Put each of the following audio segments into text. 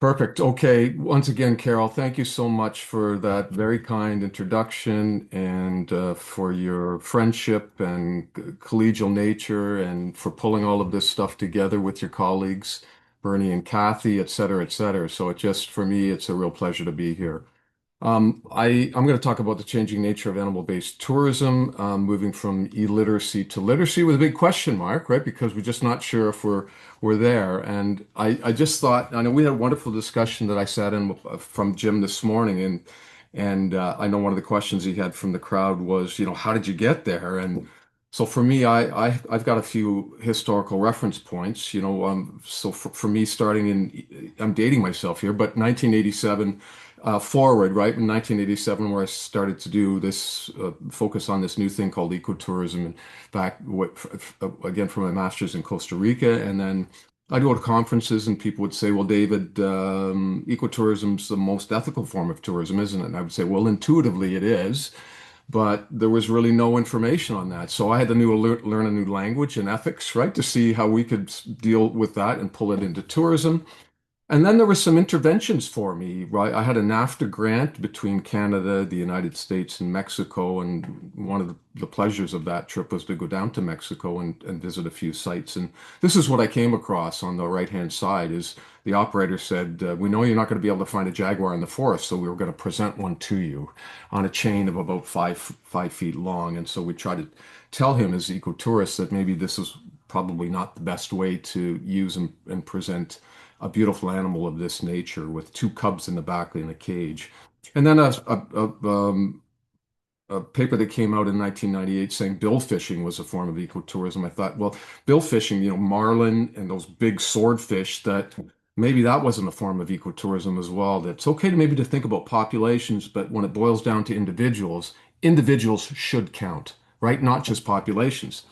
Perfect. Okay. Once again, Carol, thank you so much for that very kind introduction and for your friendship and collegial nature and for pulling all of this stuff together with your colleagues, Bernie and Kathy, et cetera, et cetera. So it just, for me, it's a real pleasure to be here. I'm going to talk about the changing nature of animal-based tourism, moving from illiteracy to literacy with a big question mark, right? Because we're just not sure if we're there. And I just thought, I know we had a wonderful discussion that I sat in from Jim this morning, and I know one of the questions he had from the crowd was, how did you get there? And so for me, I've got a few historical reference points, so for me, I'm dating myself here, but 1987 forward, right, in 1987, where I started to do this focus on this new thing called ecotourism, and back again from my master's in Costa Rica, and then I'd go to conferences and people would say, "Well, David, ecotourism's the most ethical form of tourism, isn't it?" And I would say, "Well, intuitively it is." But there was really no information on that. So I had to learn a new language and ethics, right, to see how we could deal with that and pull it into tourism. And then there were some interventions for me, right? I had a NAFTA grant between Canada, the United States, and Mexico. And one of the pleasures of that trip was to go down to Mexico and visit a few sites. And this is what I came across on the right-hand side is the operator said, we know you're not going to be able to find a jaguar in the forest, so we were going to present one to you on a chain of about 5 feet long. And so we tried to tell him as ecotourists that maybe this is probably not the best way to use and present a beautiful animal of this nature with two cubs in the back in a cage. And then a paper that came out in 1998 saying bill fishing was a form of ecotourism. I thought, well, bill fishing, marlin and those big swordfish, that maybe that wasn't a form of ecotourism as well. That it's okay to maybe to think about populations, but when it boils down to individuals, individuals should count, right? Not just populations.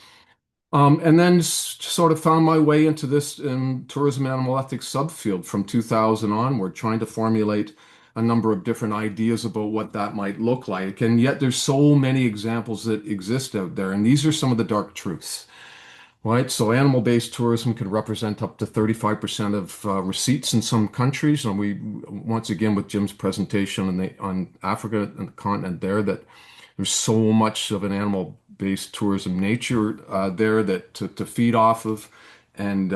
And then sort of found my way into this tourism animal ethics subfield from 2000 onward, trying to formulate a number of different ideas about what that might look like. And yet there's so many examples that exist out there. And these are some of the dark truths, right? So animal-based tourism can represent up to 35% of receipts in some countries. And we, once again, with Jim's presentation on Africa and the continent there, that there's so much of an animal-based tourism nature there that to feed off of, and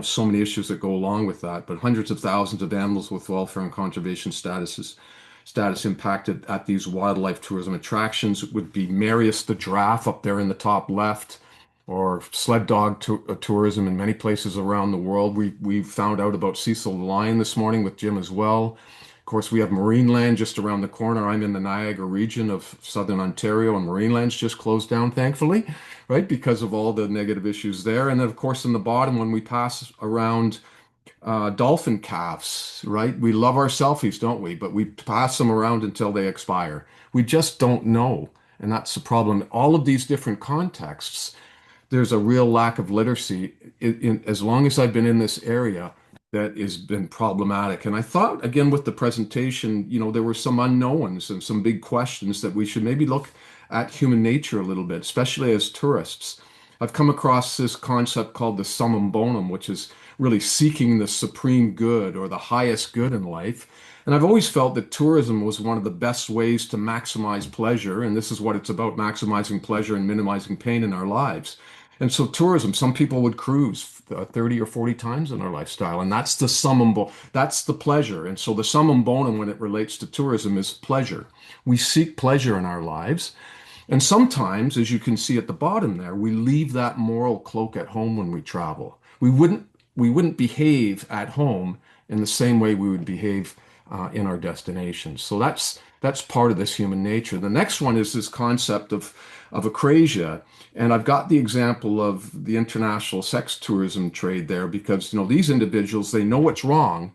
so many issues that go along with that. But hundreds of thousands of animals with welfare and conservation status impacted at these wildlife tourism attractions would be Marius the giraffe up there in the top left, or sled dog tourism in many places around the world. We found out about Cecil the lion this morning with Jim as well. Of course, we have Marineland just around the corner. I'm in the Niagara region of southern Ontario, and Marineland's just closed down, thankfully, right, because of all the negative issues there. And then, of course, in the bottom, when we pass around dolphin calves, right, we love our selfies, don't we? But we pass them around until they expire. We just don't know. And that's the problem. All of these different contexts, there's a real lack of literacy as long as I've been in this area that has been problematic. And I thought, again, with the presentation, there were some unknowns and some big questions that we should maybe look at human nature a little bit, especially as tourists. I've come across this concept called the summum bonum, which is really seeking the supreme good or the highest good in life. And I've always felt that tourism was one of the best ways to maximize pleasure. And this is what it's about, maximizing pleasure and minimizing pain in our lives. And so tourism, some people would cruise 30 or 40 times in their lifestyle, and that's the that's the pleasure. And so the summum bonum when it relates to tourism is pleasure. We seek pleasure in our lives. And sometimes, as you can see at the bottom there, we leave that moral cloak at home when we travel. We wouldn't behave at home in the same way we would behave in our destinations. So that's part of this human nature. The next one is this concept of acrasia. And I've got the example of the international sex tourism trade there because, these individuals, they know what's wrong,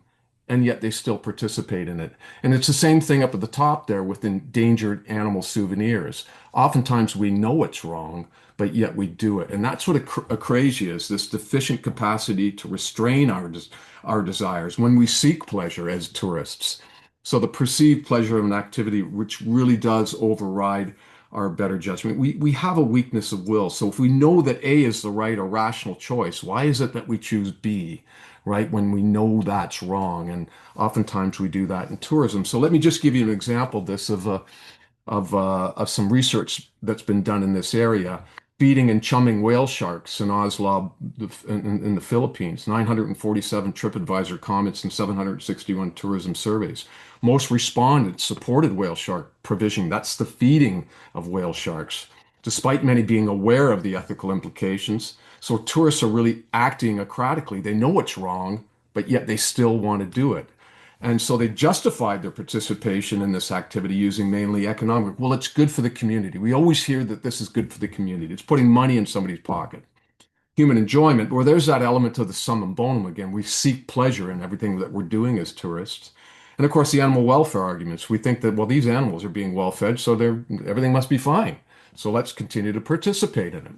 and yet they still participate in it. And it's the same thing up at the top there with endangered animal souvenirs. Oftentimes we know it's wrong, but yet we do it. And that's what acrasia is, this deficient capacity to restrain our desires when we seek pleasure as tourists. So the perceived pleasure of an activity which really does override our better judgment. We have a weakness of will. So if we know that A is the right or rational choice, why is it that we choose B, right? When we know that's wrong. And oftentimes we do that in tourism. So let me just give you an example of this of some research that's been done in this area. Feeding and chumming whale sharks in Oslab in the Philippines, 947 TripAdvisor comments and 761 tourism surveys. Most respondents supported whale shark provision. That's the feeding of whale sharks, despite many being aware of the ethical implications. So tourists are really acting acrobatically. They know it's wrong, but yet they still want to do it. And so they justified their participation in this activity using mainly economic. Well, it's good for the community. We always hear that this is good for the community. It's putting money in somebody's pocket. Human enjoyment, well, there's that element of the summum bonum again. We seek pleasure in everything that we're doing as tourists. And of course, the animal welfare arguments. We think that, well, these animals are being well fed, so everything must be fine. So let's continue to participate in it.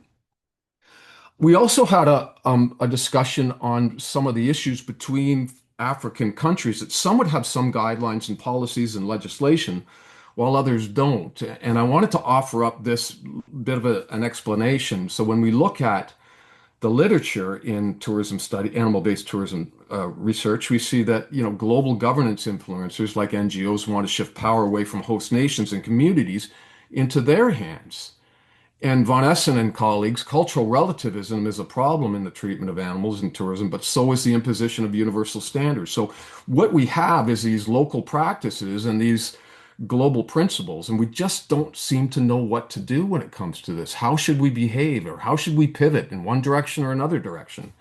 We also had a discussion on some of the issues between African countries that some would have some guidelines and policies and legislation, while others don't. And I wanted to offer up this bit of an explanation. So when we look at the literature in tourism study, animal-based tourism research, we see that global governance influencers like NGOs want to shift power away from host nations and communities into their hands. And Von Essen and colleagues, cultural relativism is a problem in the treatment of animals in tourism, but so is the imposition of universal standards. So what we have is these local practices and these global principles, and we just don't seem to know what to do when it comes to this. How should we behave, or how should we pivot in one direction or another direction?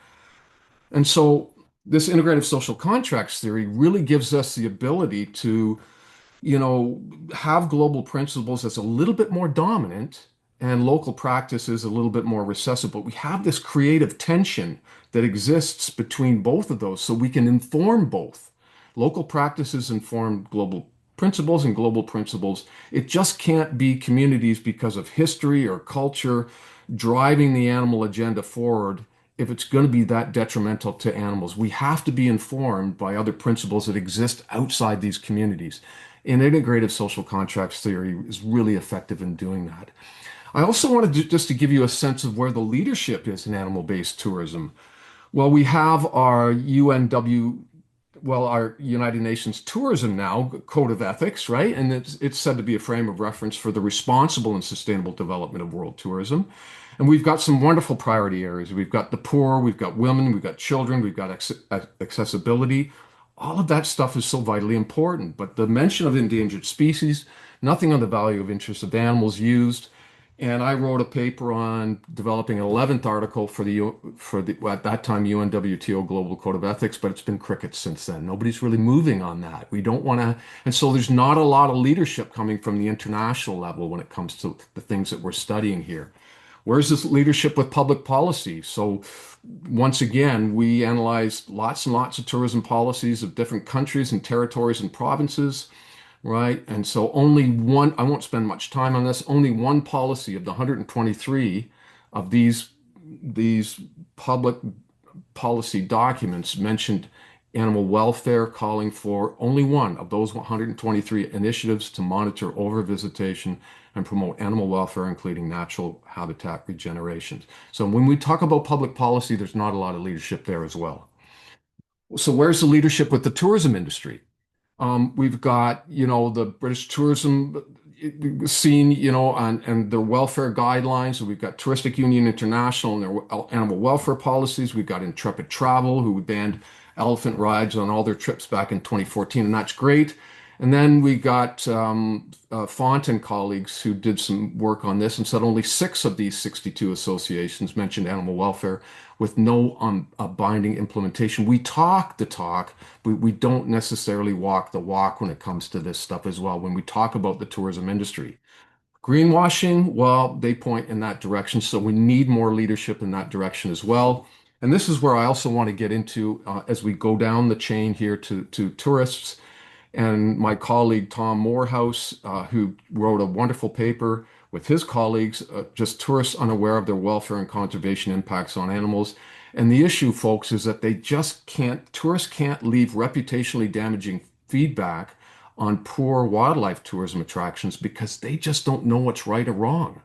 And so this integrative social contracts theory really gives us the ability to have global principles that's a little bit more dominant and local practices a little bit more recessive. But we have this creative tension that exists between both of those so we can inform both. Local practices inform global principles and global principles. It just can't be communities because of history or culture driving the animal agenda forward if it's going to be that detrimental to animals. We have to be informed by other principles that exist outside these communities. And integrative social contracts theory is really effective in doing that. I also wanted just to give you a sense of where the leadership is in animal-based tourism. Well, we have our our United Nations Tourism now Code of Ethics, right? And it's said to be a frame of reference for the responsible and sustainable development of world tourism. And we've got some wonderful priority areas. We've got the poor, we've got women, we've got children, we've got accessibility. All of that stuff is so vitally important. But the mention of endangered species, nothing on the value of interest of animals used. And I wrote a paper on developing an 11th article for the at that time UNWTO Global Code of Ethics, but it's been crickets since then. Nobody's really moving on that. We don't want to, and so there's not a lot of leadership coming from the international level when it comes to the things that we're studying here. Where's this leadership with public policy? So once again, we analyzed lots and lots of tourism policies of different countries and territories and provinces. Right. And so only one, I won't spend much time on this, only one policy of the 123 of these public policy documents mentioned animal welfare, calling for only one of those 123 initiatives to monitor overvisitation and promote animal welfare, including natural habitat regeneration. So when we talk about public policy, there's not a lot of leadership there as well. So where's the leadership with the tourism industry? We've got, the British tourism scene, and their welfare guidelines. We've got Touristic Union International and their animal welfare policies. We've got Intrepid Travel, who banned elephant rides on all their trips back in 2014, and that's great. And then we got Font and colleagues who did some work on this and said only 6 of these 62 associations mentioned animal welfare with no binding implementation. We talk the talk, but we don't necessarily walk the walk when it comes to this stuff as well. When we talk about the tourism industry, greenwashing, well, they point in that direction. So we need more leadership in that direction as well. And this is where I also want to get into as we go down the chain here to tourists. And my colleague Tom Morehouse, who wrote a wonderful paper with his colleagues, just tourists unaware of their welfare and conservation impacts on animals. And the issue, folks, is that tourists can't leave reputationally damaging feedback on poor wildlife tourism attractions because they just don't know what's right or wrong.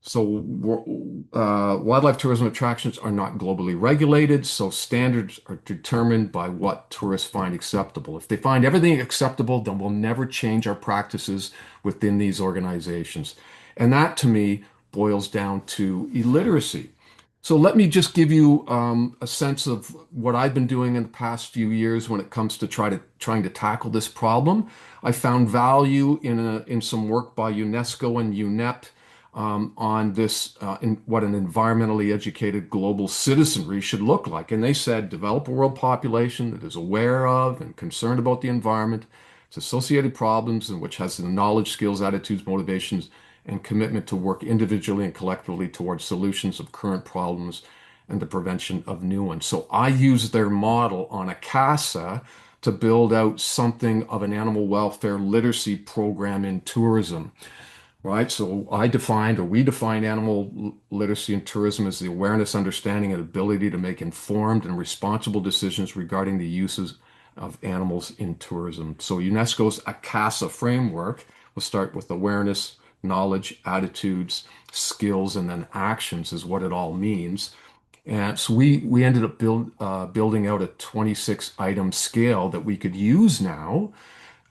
So, wildlife tourism attractions are not globally regulated, so standards are determined by what tourists find acceptable. If they find everything acceptable, then we'll never change our practices within these organizations. And that, to me, boils down to illiteracy. So let me just give you a sense of what I've been doing in the past few years when it comes to trying to tackle this problem. I found value in some work by UNESCO and UNEP on this in what an environmentally educated global citizenry should look like. And they said develop a world population that is aware of and concerned about the environment, its associated problems, and which has the knowledge, skills, attitudes, motivations, and commitment to work individually and collectively towards solutions of current problems and the prevention of new ones. So I used their model on a CASA to build out something of an animal welfare literacy program in tourism. Right. So we define animal literacy in tourism as the awareness, understanding, and ability to make informed and responsible decisions regarding the uses of animals in tourism. So UNESCO's ACASA framework will start with awareness, knowledge, attitudes, skills, and then actions is what it all means. And so we ended up building out a 26 item scale that we could use now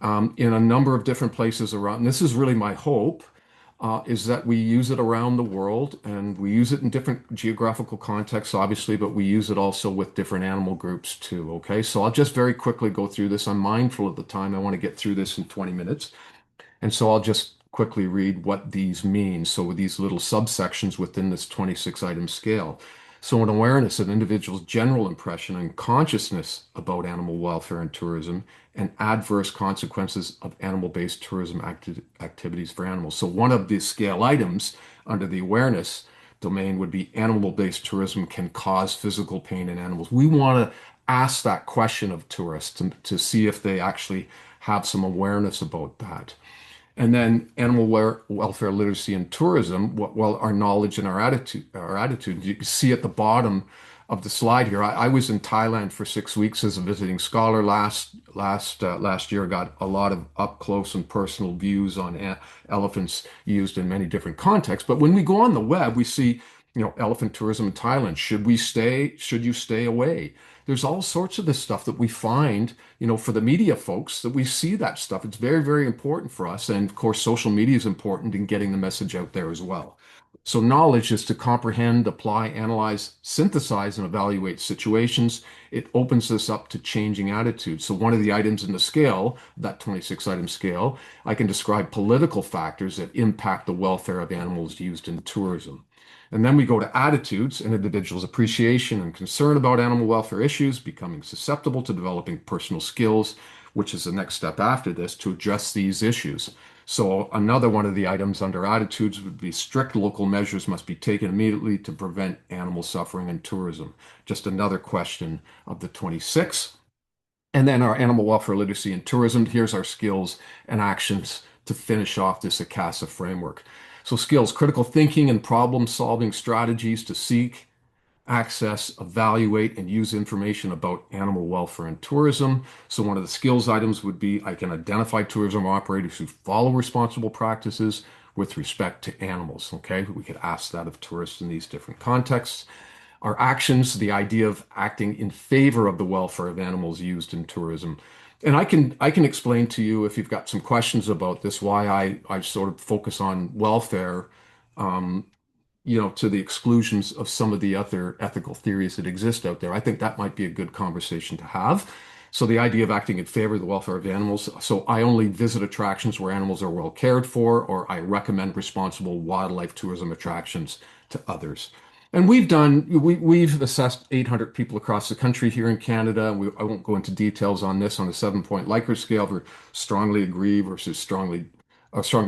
in a number of different places around. And this is really my hope, is that we use it around the world and we use it in different geographical contexts, obviously, but we use it also with different animal groups too. Okay, so I'll just very quickly go through this. I'm mindful of the time. I want to get through this in 20 minutes. And so I'll just quickly read what these mean. So with these little subsections within this 26 item scale. So an awareness of individuals' general impression and consciousness about animal welfare and tourism and adverse consequences of animal-based tourism activities for animals. So one of the scale items under the awareness domain would be animal-based tourism can cause physical pain in animals. We want to ask that question of tourists to see if they actually have some awareness about that. And then animal welfare literacy and tourism, well, our knowledge and our attitude. You can see at the bottom of the slide here. I was in Thailand for 6 weeks as a visiting scholar last year. Got a lot of up close and personal views on elephants used in many different contexts. But when we go on the web, we see, elephant tourism in Thailand. Should we stay? Should you stay away? There's all sorts of this stuff that we find, for the media folks, that we see that stuff. It's very, very important for us. And of course, social media is important in getting the message out there as well. So knowledge is to comprehend, apply, analyze, synthesize, and evaluate situations. It opens us up to changing attitudes. So one of the items in the scale, that 26 item scale, I can describe political factors that impact the welfare of animals used in tourism. And then we go to attitudes, an individual's appreciation and concern about animal welfare issues, becoming susceptible to developing personal skills, which is the next step after this to address these issues. So another one of the items under attitudes would be strict local measures must be taken immediately to prevent animal suffering in tourism. Just another question of the 26. And then our animal welfare literacy and tourism. Here's our skills and actions to finish off this ACASA framework. So skills, critical thinking and problem solving strategies to seek, access, evaluate, and use information about animal welfare and tourism. So one of the skills items would be I can identify tourism operators who follow responsible practices with respect to animals. Okay, we could ask that of tourists in these different contexts. Our actions, the idea of acting in favor of the welfare of animals used in tourism. And I can explain to you if you've got some questions about this, why I sort of focus on welfare, um, to the exclusions of some of the other ethical theories that exist out there. I think that might be a good conversation to have. So the idea of acting in favor of the welfare of animals. So I only visit attractions where animals are well cared for, or I recommend responsible wildlife tourism attractions to others. And we've assessed 800 people across the country here in Canada. I won't go into details on this on a 7-point Likert scale for strongly agree versus strongly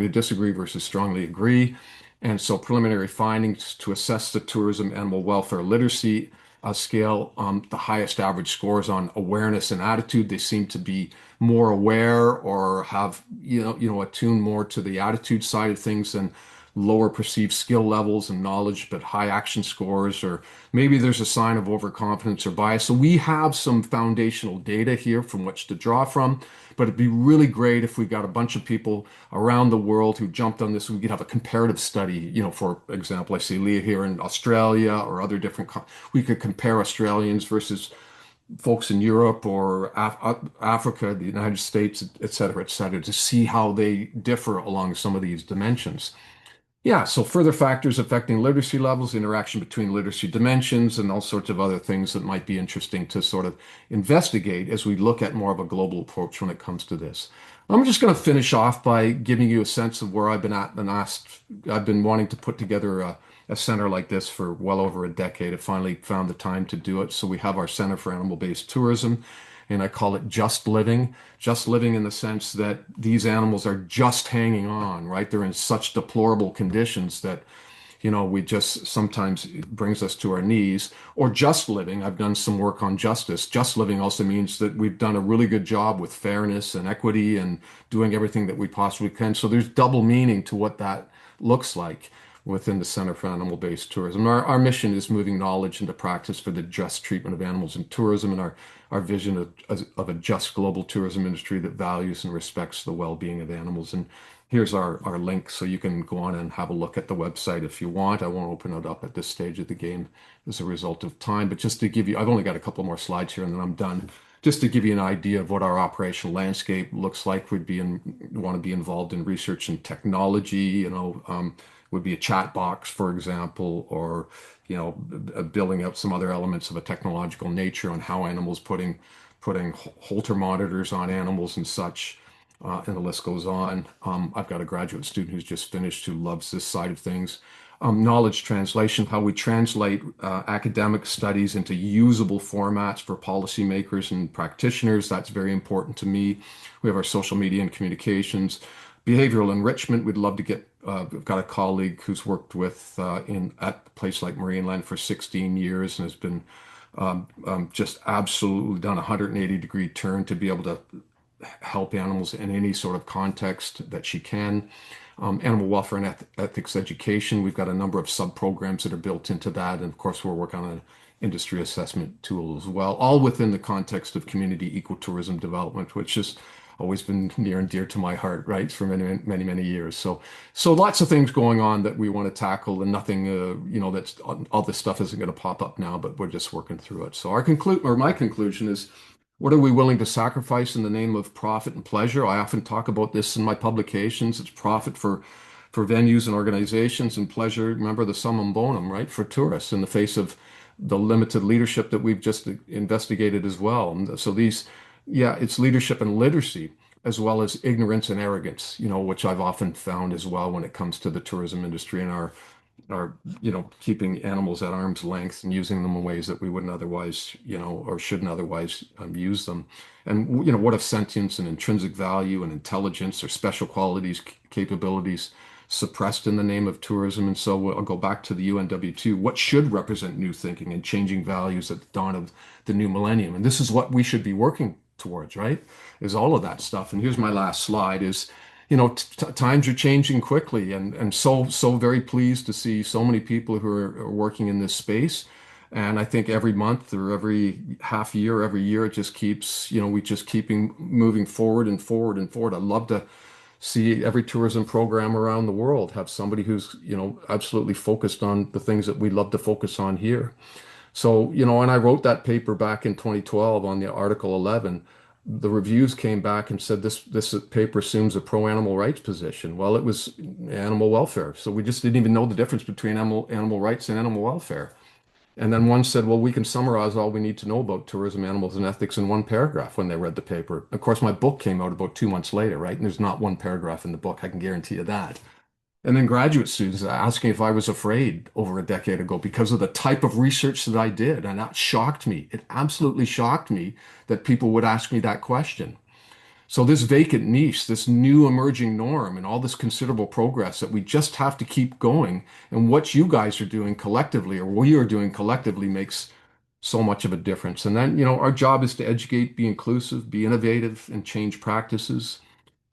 disagree versus strongly agree. And so preliminary findings to assess the tourism animal welfare literacy scale, the highest average scores on awareness and attitude. They seem to be more aware or have, attuned more to the attitude side of things than lower perceived skill levels and knowledge, but high action scores, or maybe there's a sign of overconfidence or bias. So we have some foundational data here from which to draw from, but it'd be really great if we got a bunch of people around the world who jumped on this. We could have a comparative study, for example, I see Leah here in Australia or other we could compare Australians versus folks in Europe or Africa, the United States, et cetera, to see how they differ along some of these dimensions. Yeah, so further factors affecting literacy levels, interaction between literacy dimensions, and all sorts of other things that might be interesting to sort of investigate as we look at more of a global approach when it comes to this. I'm just going to finish off by giving you a sense of where I've been at and asked. I've been wanting to put together a center like this for well over a decade. I finally found the time to do it. So we have our Center for Animal-Based Tourism, and I call it Just Living. Just living in the sense that these animals are just hanging on, right? They're in such deplorable conditions that, we just sometimes it brings us to our knees. Or just living, I've done some work on justice. Just living also means that we've done a really good job with fairness and equity and doing everything that we possibly can. So there's double meaning to what that looks like within the Center for Animal-Based Tourism. Our mission is moving knowledge into practice for the just treatment of animals in tourism, and our vision of a just global tourism industry that values and respects the well-being of animals. And here's our link, so you can go on and have a look at the website if you want. I won't open it up at this stage of the game as a result of time, but just to give you, I've only got a couple more slides here and then I'm done. Just to give you an idea of what our operational landscape looks like, want to be involved in research and technology, would be a chat box, for example, or building out some other elements of a technological nature on how animals putting Holter monitors on animals and such, and the list goes on. I've got a graduate student who's just finished who loves this side of things. Knowledge translation, how we translate academic studies into usable formats for policymakers and practitioners. That's very important to me. We have our social media and communications. Behavioral enrichment, we'd love to get, we've got a colleague who's worked with at a place like Marineland for 16 years and has been just absolutely done a 180-degree turn to be able to help animals in any sort of context that she can. Animal welfare and ethics education, we've got a number of sub-programs that are built into that. And of course, we're working on an industry assessment tool as well, all within the context of community ecotourism development, which has always been near and dear to my heart, right, for many, many, many years. So lots of things going on that we want to tackle, and nothing, that's all this stuff isn't going to pop up now, but we're just working through it. So my conclusion is, what are we willing to sacrifice in the name of profit and pleasure? I often talk about this in my publications. It's profit for venues and organizations, and pleasure, remember the summum bonum, right, for tourists in the face of the limited leadership that we've just investigated as well. And so it's leadership and literacy, as well as ignorance and arrogance, which I've often found as well when it comes to the tourism industry and our keeping animals at arm's length and using them in ways that we wouldn't otherwise, or shouldn't otherwise use them. And, what if sentience and intrinsic value and intelligence or special qualities, capabilities suppressed in the name of tourism? And so I'll go back to the UNW2. What should represent new thinking and changing values at the dawn of the new millennium? And this is what we should be working towards, right? Is all of that stuff. And here's my last slide is, times are changing quickly, and so very pleased to see so many people who are working in this space. And I think every month or every half year, every year, it just keeps, we just keeping moving forward and forward and forward. I'd love to see every tourism program around the world have somebody who's, absolutely focused on the things that we love to focus on here. So, when I wrote that paper back in 2012 on the Article 11, the reviews came back and said this paper assumes a pro-animal rights position. Well, it was animal welfare. So we just didn't even know the difference between animal rights and animal welfare. And then one said, well, we can summarize all we need to know about tourism, animals, and ethics in one paragraph when they read the paper. Of course, my book came out about 2 months later, right? And there's not one paragraph in the book. I can guarantee you that. And then graduate students asking if I was afraid over a decade ago because of the type of research that I did. And that shocked me. It absolutely shocked me that people would ask me that question. So this vacant niche, this new emerging norm, and all this considerable progress that we just have to keep going. And what you guys are doing collectively, or we are doing collectively, makes so much of a difference. And then, our job is to educate, be inclusive, be innovative, and change practices,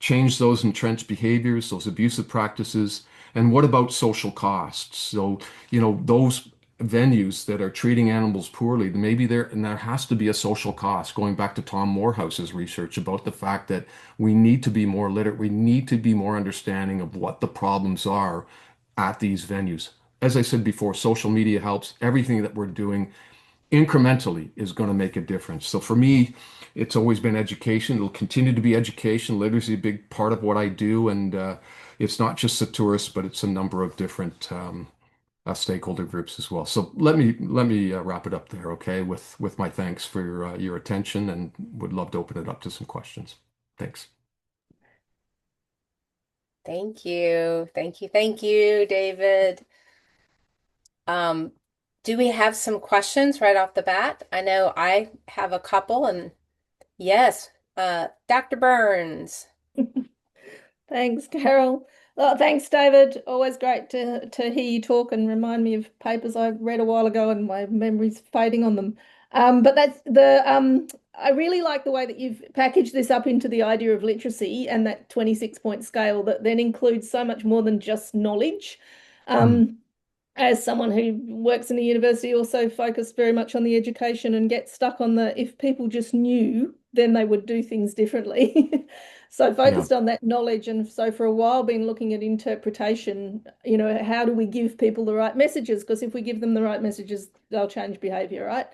change those entrenched behaviors, those abusive practices, And what about social costs? So, those venues that are treating animals poorly, maybe there has to be a social cost, going back to Tom Morehouse's research about the fact that we need to be more literate. We need to be more understanding of what the problems are at these venues. As I said before, social media helps. Everything that we're doing incrementally is going to make a difference. So for me, it's always been education. It'll continue to be education. Literacy is a big part of what I do, and it's not just the tourists, but it's a number of different stakeholder groups as well. So let me wrap it up there, okay? With my thanks for your attention, and would love to open it up to some questions. Thanks. Thank you. Thank you. Thank you, David. Um, do we have some questions right off the bat? I know I have a couple, and yes, Dr. Burns. Thanks, Carol. Thanks, David. Always great to hear you talk and remind me of papers I read a while ago and my memory's fading on them. But that's the I really like the way that you've packaged this up into the idea of literacy and that 26-point scale that then includes so much more than just knowledge. Mm, Um, as someone who works in a university, also focused very much on the education and get stuck on the if people just knew, then they would do things differently. So yeah. focused on that knowledge. And so for a while been looking at interpretation, how do we give people the right messages? Because if we give them the right messages, they'll change behavior, right?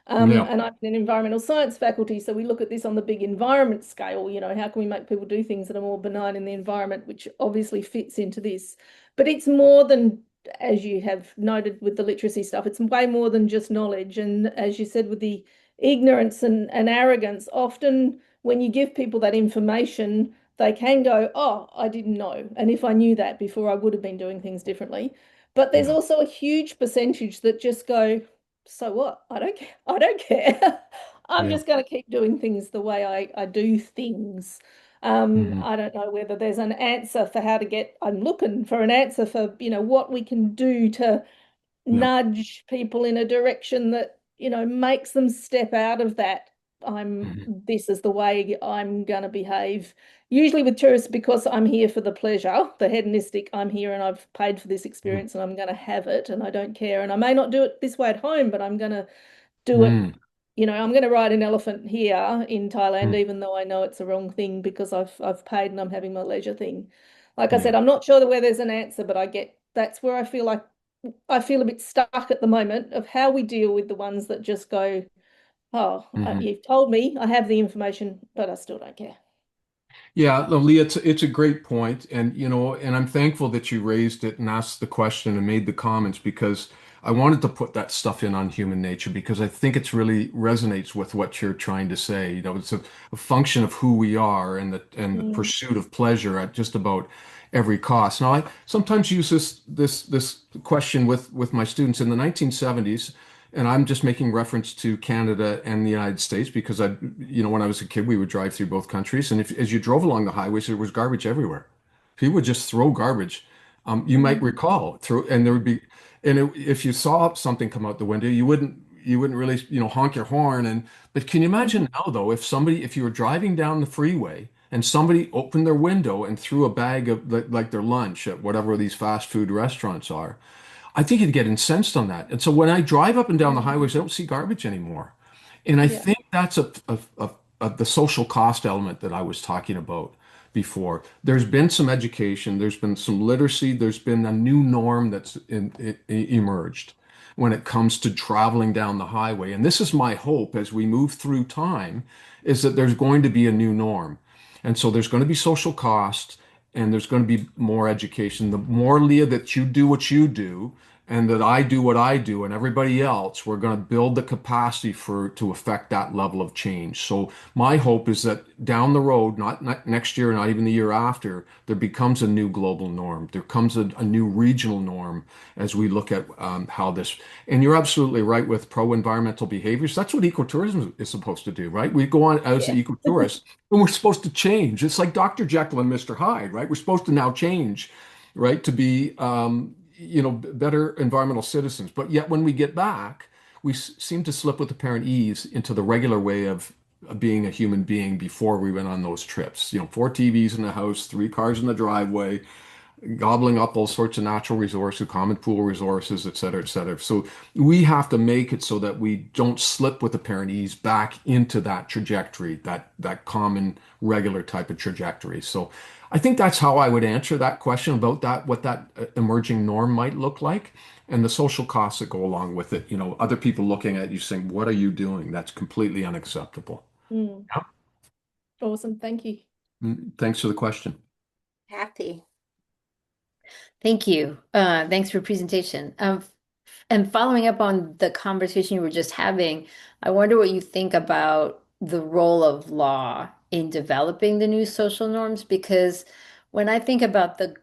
Yeah. And I'm in environmental science faculty, so we look at this on the big environment scale. How can we make people do things that are more benign in the environment, which obviously fits into this. But it's more than, as you have noted with the literacy stuff, it's way more than just knowledge. And as you said, with the ignorance and arrogance, often when you give people that information, they can go, oh, I didn't know. And if I knew that before, I would have been doing things differently. But there's Yeah. also a huge percentage that just go, so what? I don't care. I don't care. I'm Yeah. just going to keep doing things the way I do things. Hmm. I don't know whether there's an answer for how to get, I'm looking for an answer for, what we can do to Yeah. nudge people in a direction that, makes them step out of that. Hmm. This is the way I'm going to behave. Usually with tourists, because I'm here for the pleasure, the hedonistic, I'm here and I've paid for this experience and I'm going to have it and I don't care. And I may not do it this way at home, but I'm going to do it. Mm. I'm going to ride an elephant here in Thailand, Mm. even though I know it's the wrong thing because I've paid and I'm having my leisure thing. Like I Yeah. said, I'm not sure where there's an answer, but I get that's where I feel a bit stuck at the moment of how we deal with the ones that just go, oh, Hmm. you've told me I have the information, but I still don't care. Yeah, no, Lee, it's a great point, and and I'm thankful that you raised it and asked the question and made the comments because I wanted to put that stuff in on human nature because I think it's really resonates with what you're trying to say. It's a function of who we are and the Mm, pursuit of pleasure at just about every cost. Now, I sometimes use this question with my students in the 1970s. And I'm just making reference to Canada and the United States because when I was a kid, we would drive through both countries. And as you drove along the highways, there was garbage everywhere. People would just throw garbage. You might mm, recall and there would be, and if you saw something come out the window, you wouldn't really, honk your horn. But can you mm, imagine now though, if you were driving down the freeway and somebody opened their window and threw a bag of like their lunch at whatever these fast food restaurants are, I think you'd get incensed on that. And so when I drive up and down the mm. highways, I don't see garbage anymore. And I Yeah. think that's the social cost element that I was talking about before. There's been some education, there's been some literacy, there's been a new norm that's emerged when it comes to traveling down the highway. And this is my hope as we move through time, is that there's going to be a new norm. And so there's going to be social cost and there's going to be more education. The more, Leah, that you do what you do and that I do what I do and everybody else, we're going to build the capacity to affect that level of change. So my hope is that down the road, not next year, not even the year after, there becomes a new global norm. There comes a new regional norm as we look at how this. And you're absolutely right with pro-environmental behaviors. That's what ecotourism is supposed to do, right? We go on as Yeah. ecotourists and we're supposed to change. It's like Dr. Jekyll and Mr. Hyde, right? We're supposed to now change, right, to be better environmental citizens. But yet when we get back, we seem to slip with apparent ease into the regular way of being a human being before we went on those trips. 4 TVs in the house, 3 cars in the driveway, gobbling up all sorts of natural resources, common pool resources, et cetera, et cetera. So we have to make it so that we don't slip with apparent ease back into that trajectory, that common regular type of trajectory. So I think that's how I would answer that question about that, what that emerging norm might look like, and the social costs that go along with it. You know, other people looking at you saying, "What are you doing? That's completely unacceptable." Mm. Yeah. Awesome. Thank you. Thanks for the question. Kathy. Thank you. Thanks for presentation. And following up on the conversation you were just having, I wonder what you think about the role of law in developing the new social norms, because when I think about the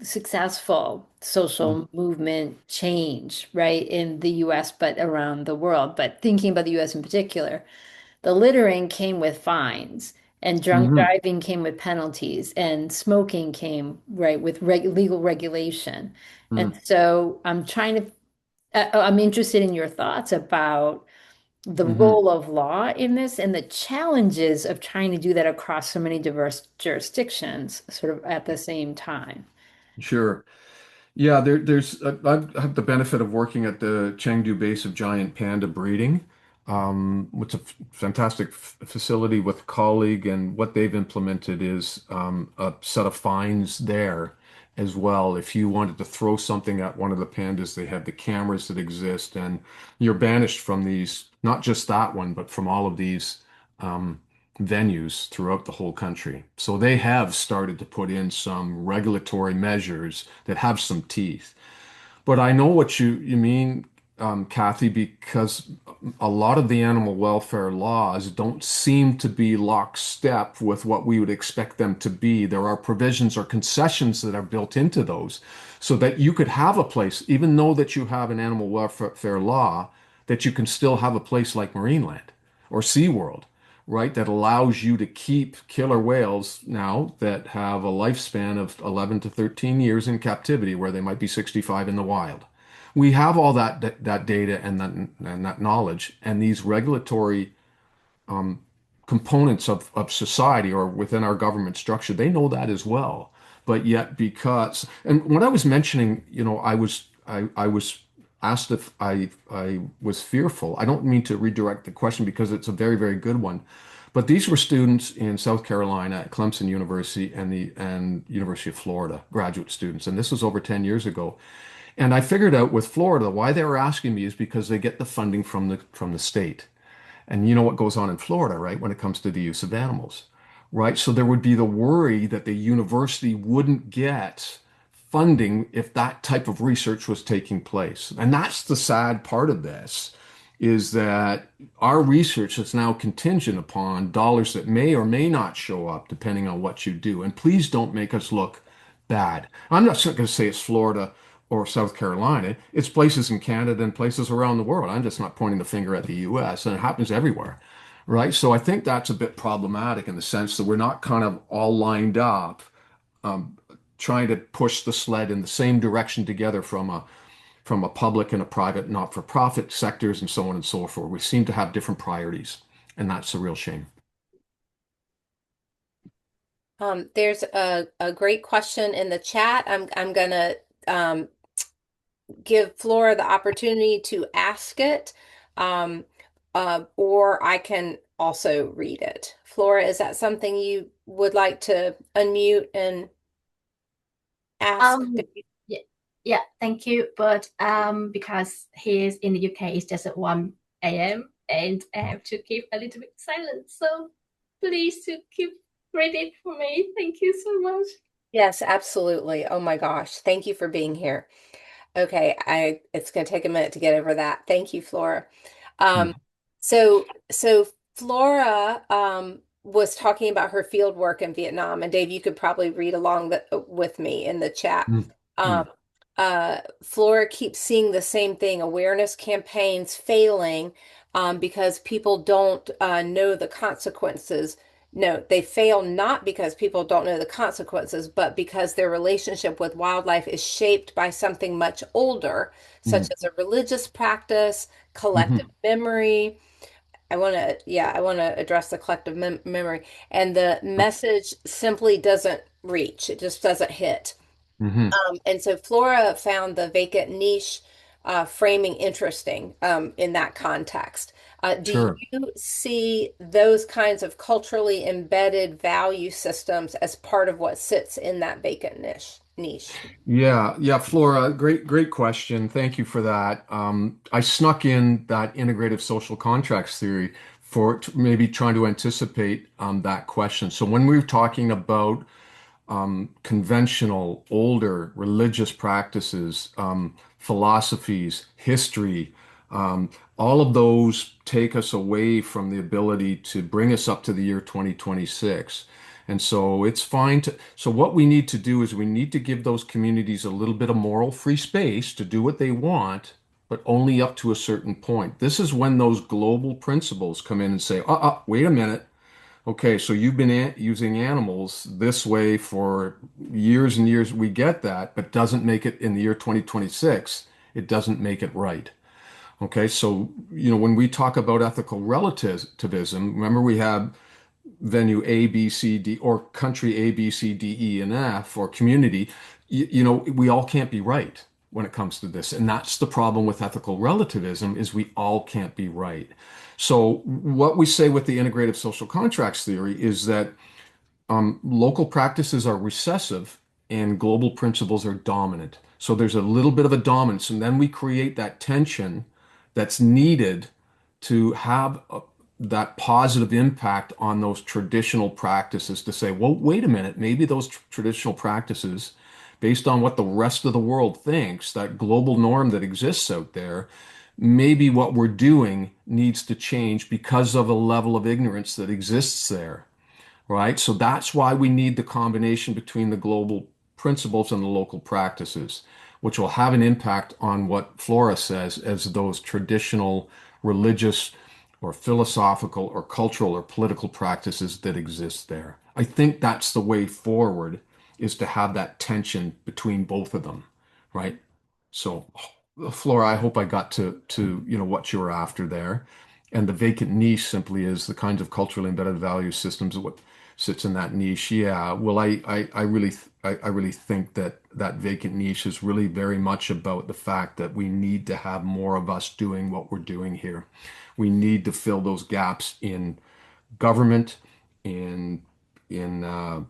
successful Mm, social movement change, right, in the US, but around the world, but thinking about the US in particular, the littering came with fines, and drunk mhm, driving came with penalties, and smoking came, right, with legal regulation. And mm, so I'm interested in your thoughts about the mhm. role of law in this and the challenges of trying to do that across so many diverse jurisdictions, sort of at the same time. Sure. Yeah, there's I've had the benefit of working at the Chengdu base of giant panda breeding, which is a fantastic facility with a colleague, and what they've implemented is a set of fines there as well. If you wanted to throw something at one of the pandas, they have the cameras that exist, and you're banished from these, not just that one, but from all of these venues throughout the whole country. So they have started to put in some regulatory measures that have some teeth. But I know what you mean, Kathy, because a lot of the animal welfare laws don't seem to be lockstep with what we would expect them to be. There are provisions or concessions that are built into those so that you could have a place, even though that you have an animal welfare law, that you can still have a place like Marineland or SeaWorld, right? That allows you to keep killer whales now that have a lifespan of 11 to 13 years in captivity, where they might be 65 in the wild. We have all that data and that knowledge, and these regulatory components of society or within our government structure, they know that as well. But yet, because and when I was mentioning, I was asked if I was fearful. I don't mean to redirect the question because it's a very, very good one. But these were students in South Carolina at Clemson University and University of Florida, graduate students, and this was over 10 years ago. And I figured out with Florida why they were asking me is because they get the funding from the state. And you know what goes on in Florida, right, when it comes to the use of animals, right? So there would be the worry that the university wouldn't get funding if that type of research was taking place. And that's the sad part of this, is that our research is now contingent upon dollars that may or may not show up depending on what you do. And please don't make us look bad. I'm not going to say it's Florida or South Carolina. It's places in Canada and places around the world. I'm just not pointing the finger at the US, and it happens everywhere, right? So I think that's a bit problematic in the sense that we're not kind of all lined up trying to push the sled in the same direction together from a public and a private not-for-profit sectors and so on and so forth. We seem to have different priorities, and that's a real shame. There's a great question in the chat. I'm gonna um, give Flora the opportunity to ask it, um, or I can also read it. Flora, is that something you would like to unmute and ask? Um, yeah, yeah, thank you. But because he's in the UK, it's just at 1 a.m. and I have to keep a little bit silent. So please to keep reading for me. Thank you so much. Yes, absolutely. Oh my gosh. Thank you for being here. Okay, it's going to take a minute to get over that. Thank you, Flora. Um, Mm, so Flora was talking about her field work in Vietnam, and Dave, you could probably read along with me in the chat. mm, Um, mm, Flora keeps seeing the same thing, awareness campaigns failing because people don't know the consequences. No, they fail not because people don't know the consequences, but because their relationship with wildlife is shaped by something much older, such mm, as a religious practice, collective mhm. memory. I want to address the collective memory. And the message simply doesn't reach. It just doesn't hit. Hmm. And so Flora found the vacant niche framing interesting in that context. Do Sure. you see those kinds of culturally embedded value systems as part of what sits in that vacant niche? Yeah, yeah, Flora, great question. Thank you for that. I snuck in that integrative social contracts theory for maybe trying to anticipate that question. So when we were talking about conventional, older religious practices, philosophies, history, um, all of those take us away from the ability to bring us up to the year 2026. And so it's fine to, so what we need to do is we need to give those communities a little bit of moral free space to do what they want, but only up to a certain point. This is when those global principles come in and say, wait a minute. Okay, so you've been using animals this way for years and years. We get that, but doesn't make it in the year 2026. It doesn't make it right. Okay, so when we talk about ethical relativism, remember we have venue A, B, C, D, or country A, B, C, D, E, and F, or community. We all can't be right when it comes to this, and that's the problem with ethical relativism is we all can't be right. So what we say with the integrative social contracts theory is that local practices are recessive and global principles are dominant. So there's a little bit of a dominance, and then we create that tension that's needed to have that positive impact on those traditional practices to say, well, wait a minute, maybe those traditional practices, based on what the rest of the world thinks, that global norm that exists out there, maybe what we're doing needs to change because of a level of ignorance that exists there, right? So that's why we need the combination between the global principles and the local practices, which will have an impact on what Flora says as those traditional religious or philosophical or cultural or political practices that exist there. I think that's the way forward is to have that tension between both of them, right? So, Flora, I hope I got to what you were after there. And the vacant niche simply is the kinds of culturally embedded value systems of what sits in that niche. Yeah, well, I really think that that vacant niche is really very much about the fact that we need to have more of us doing what we're doing here. We need to fill those gaps in government, in in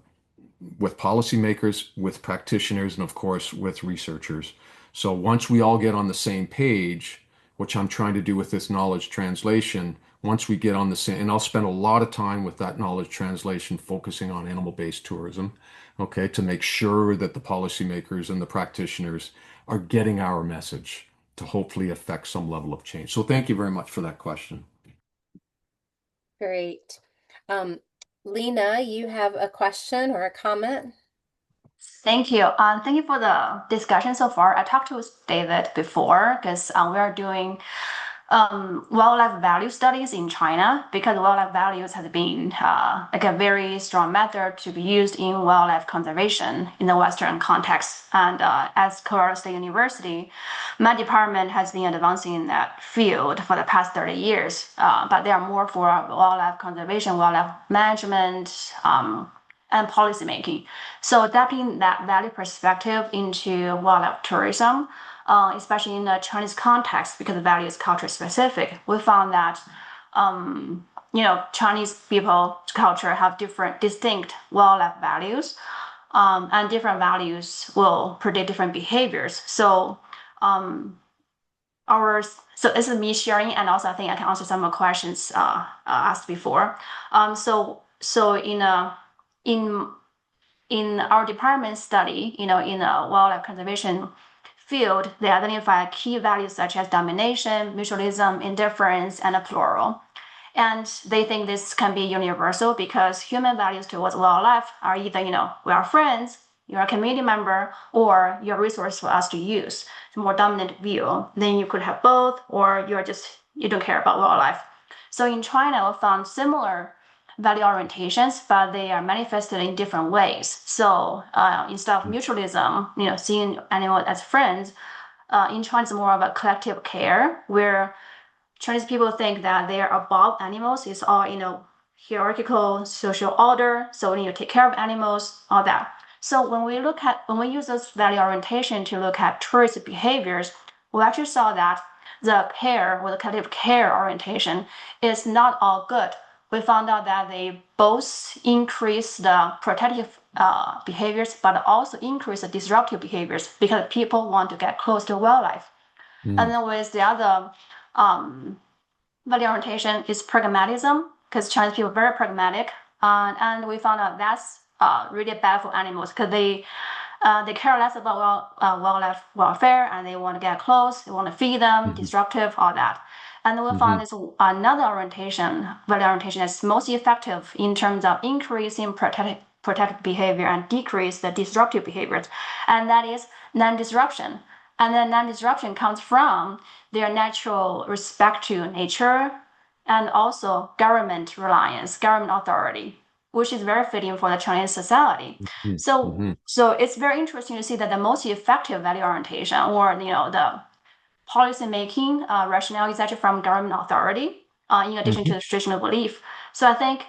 with policymakers, with practitioners, and of course with researchers. So once we all get on the same page, which I'm trying to do with this knowledge translation, once we get on the same, and I'll spend a lot of time with that knowledge translation focusing on animal-based tourism, okay, to make sure that the policymakers and the practitioners are getting our message to hopefully affect some level of change. So thank you very much for that question. Great. Um, Lena, you have a question or a comment? Thank you. Thank you for the discussion so far. I talked to David before because we are doing wildlife value studies in China because wildlife values has been like a very strong method to be used in wildlife conservation in the Western context. And as Colorado State University, my department has been advancing in that field for the past 30 years. But they are more for wildlife conservation, wildlife management, and policymaking. So adapting that value perspective into wildlife tourism, especially in the Chinese context, because the value is culture specific, we found that Chinese people culture have different distinct wildlife values, and different values will predict different behaviors. So so this is me sharing, and also I think I can answer some of the questions asked before. So in in our department study, in a wildlife conservation field, they identify key values such as domination, mutualism, indifference, and a plural. And they think this can be universal because human values towards wildlife are either, we are friends, you're a community member, or you're a resource for us to use. It's a more dominant view. Then you could have both, or you don't care about wildlife. So in China, we found similar value orientations, but they are manifested in different ways. So instead of mutualism, seeing animals as friends, in China it's more of a collective care where Chinese people think that they are above animals. It's all hierarchical social order. So you take care of animals, all that. So when we use this value orientation to look at tourist behaviors, we actually saw that the care or the collective care orientation is not all good. We found out that they both increase the protective behaviors, but also increase the disruptive behaviors because people want to get close to wildlife. And then with the other value orientation is pragmatism, because Chinese people are very pragmatic, and we found out that's really bad for animals because they care less about wildlife welfare and they want to get close, they want to feed them, disruptive, all that. And we found this another orientation, value orientation, that's most effective in terms of increasing protective behavior and decrease the disruptive behaviors, and that is non-disruption. And then non-disruption comes from their natural respect to nature and also government reliance, government authority, which is very fitting for the Chinese society. So it's very interesting to see that the most effective value orientation, or the policy making rationale, is actually from government authority, in addition to the traditional belief. So I think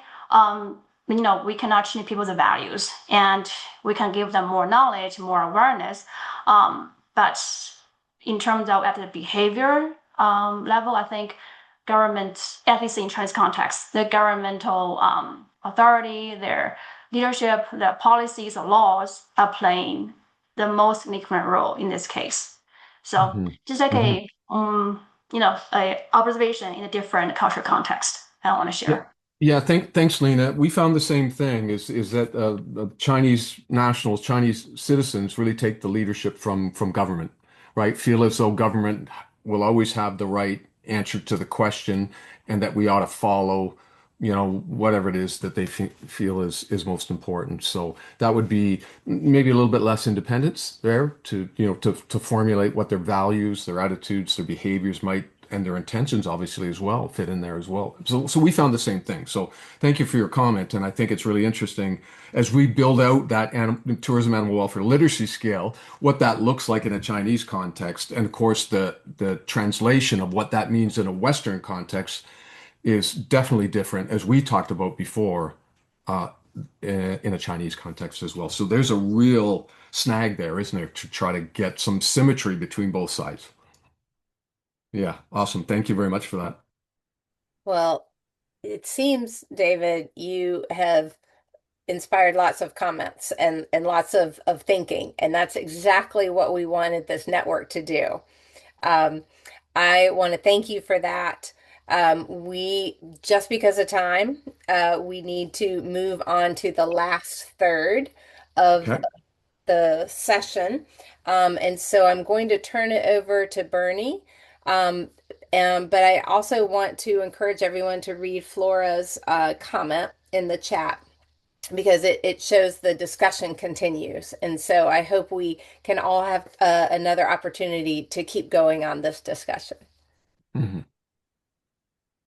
we cannot change people's values, and we can give them more knowledge, more awareness. But in terms of at the behavior level, I think government, at least in Chinese context, the governmental authority, their leadership, their policies, the laws are playing the most significant role in this case. So just like a observation in a different cultural context, I want to share. Yeah, thanks, Lena. We found the same thing is that Chinese nationals, Chinese citizens really take the leadership from government, right? Feel as though government will always have the right answer to the question and that we ought to follow, whatever it is that they feel is most important. So that would be maybe a little bit less independence there to formulate what their values, their attitudes, their behaviors might, and their intentions obviously as well fit in there as well. So we found the same thing. So thank you for your comment. And I think it's really interesting as we build out that tourism animal welfare literacy scale, what that looks like in a Chinese context. And of course, the translation of what that means in a Western context is definitely different, as we talked about before, uh, in a Chinese context as well. So there's a real snag there, isn't there, to try to get some symmetry between both sides. Yeah, awesome. Thank you very much for that. Well, it seems, David, you have inspired lots of comments and lots of thinking, and that's exactly what we wanted this network to do. Um, I want to thank you for that. We just because of time, we need to move on to the last third of Okay. the session. And so I'm going to turn it over to Bernie. But I also want to encourage everyone to read Flora's comment in the chat because it shows the discussion continues. And so I hope we can all have another opportunity to keep going on this discussion. Mhm.